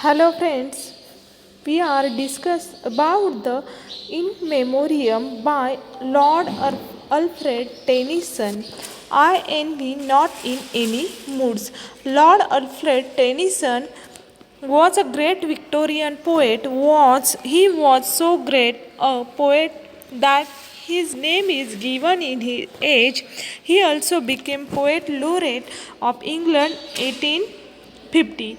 Hello friends, we are discuss about the In Memoriam by Lord Alfred Tennyson. I envy not in any moods. Lord Alfred Tennyson was a great Victorian poet. He was so great a poet that his name is given in his age. He also became poet laureate of England 1850.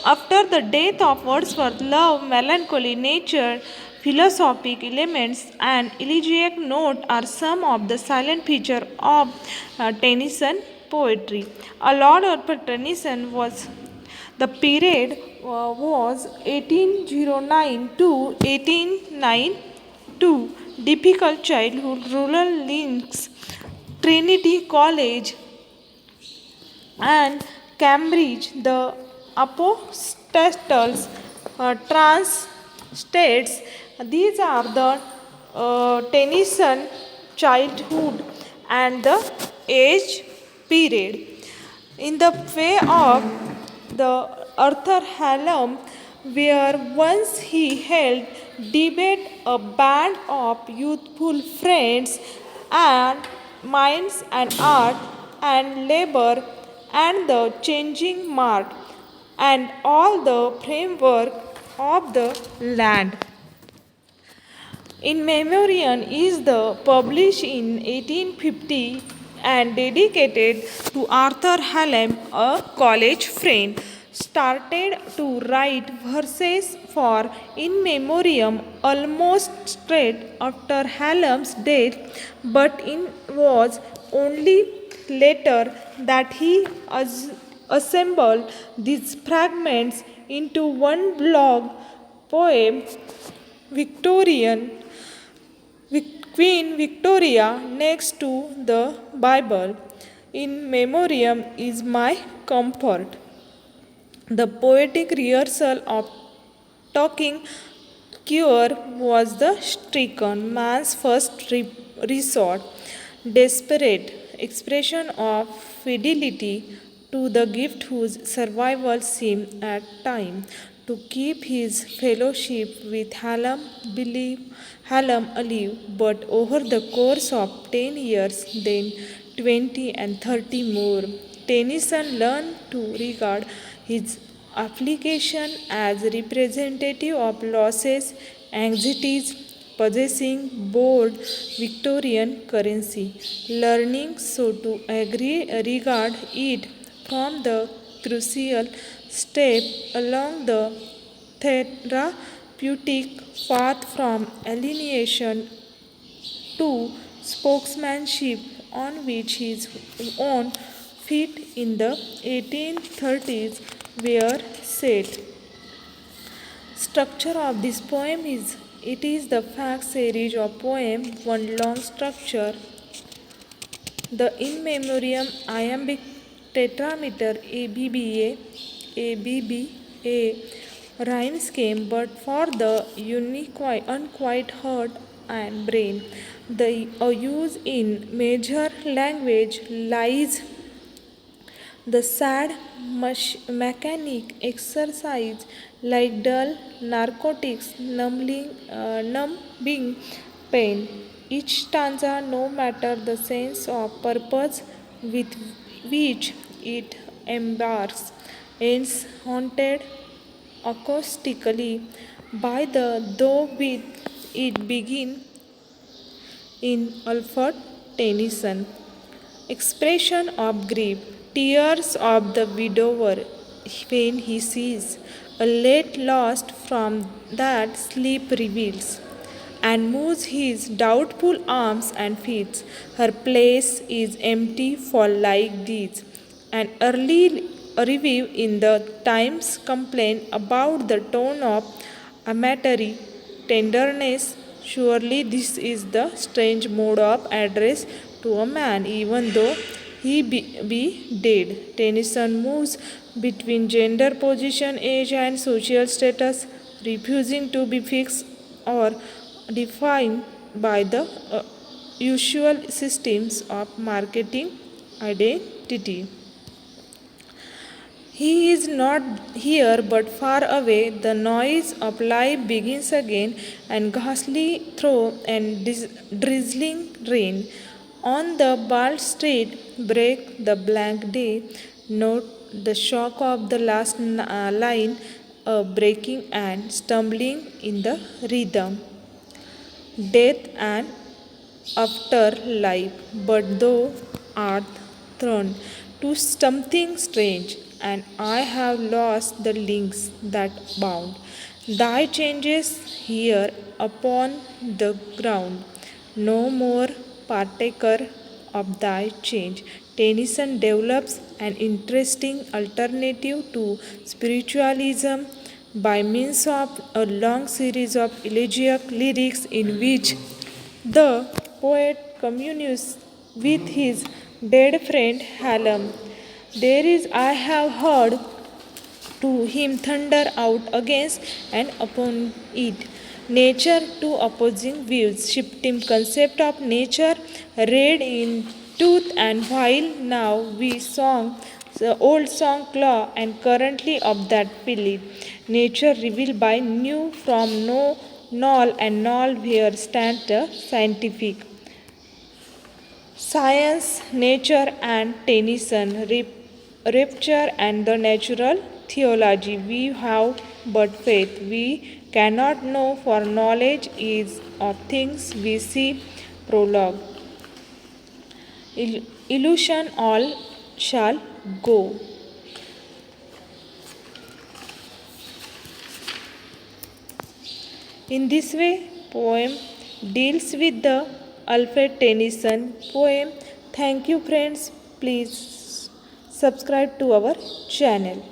After the death of Wordsworth, love, melancholy, nature, philosophic elements, and elegiac note are some of the silent features of Tennyson poetry. Lord Herbert Tennyson was the period was 1809 to 1892. Difficult childhood, rural links, Trinity College, and Cambridge, the apostles, trans states. These are the Tennyson childhood and the age period. In the way of the Arthur Hallam, where once he held debate a band of youthful friends and minds and art and labor and the changing mark and all the framework of the land. In Memoriam is the published in 1850 and dedicated to Arthur Hallam, a college friend. Started to write verses for In Memoriam almost straight after Hallam's death, but it was only later that he assembled these fragments into one long poem, Victorian Queen Victoria next to the Bible. In Memoriam is my comfort. The poetic rehearsal of talking cure was the stricken man's first resort, desperate expression of fidelity to the gift whose survival seemed at time to keep his fellowship with Hallam alive, but over the course of 10 years, then 20 and 30 more, Tennyson learned to regard his application as representative of losses, anxieties, possessing board Victorian currency, learning so to regard it from the crucial step along the therapeutic path from alienation to spokesmanship on which his own feet in the 1830s were set. Structure of this poem is it is the fact series of poem, one long structure. The In Memoriam iambic tetrameter ABBA rhyme scheme, but for the unique unquiet heart and brain. The use in major language lies the sad mechanic exercise like dull narcotics numbing pain. Each stanza, no matter the sense of purpose with which it embarks, ends haunted acoustically by the though with it begin in Alfred Tennyson. Expression of grief, tears of the widower when he sees a late lost from that sleep reveals, and moves his doubtful arms and feet. Her place is empty for like deeds. An early review in the Times complained about the tone of amatory tenderness. Surely this is the strange mode of address to a man, even though he be dead. Tennyson moves between gender, position, age, and social status, refusing to be fixed or defined by the usual systems of marketing identity. He is not here but far away. The noise of life begins again, and ghastly through and drizzling rain on the bald street break the blank day. Note the shock of the last line, breaking and stumbling in the rhythm. Death and afterlife, but thou art thrown to something strange, and I have lost the links that bound. Thy changes here upon the ground, no more partaker of thy change. Tennyson develops an interesting alternative to spiritualism by means of a long series of elegiac lyrics in which the poet communes with his dead friend Hallam. There is, I have heard to him thunder out against and upon it. Nature to opposing views, shifting concept of nature read in tooth and while now we song the old song claw and currently of that Philip. Nature revealed by new from no null and null where stand the scientific. Science, nature, and Tennyson, rapture, and the natural theology. We have but faith. We cannot know, for knowledge is of things we see. Prologue. Illusion all shall go. In this way, poem deals with the Alfred Tennyson poem. Thank you, friends. Please subscribe to our channel.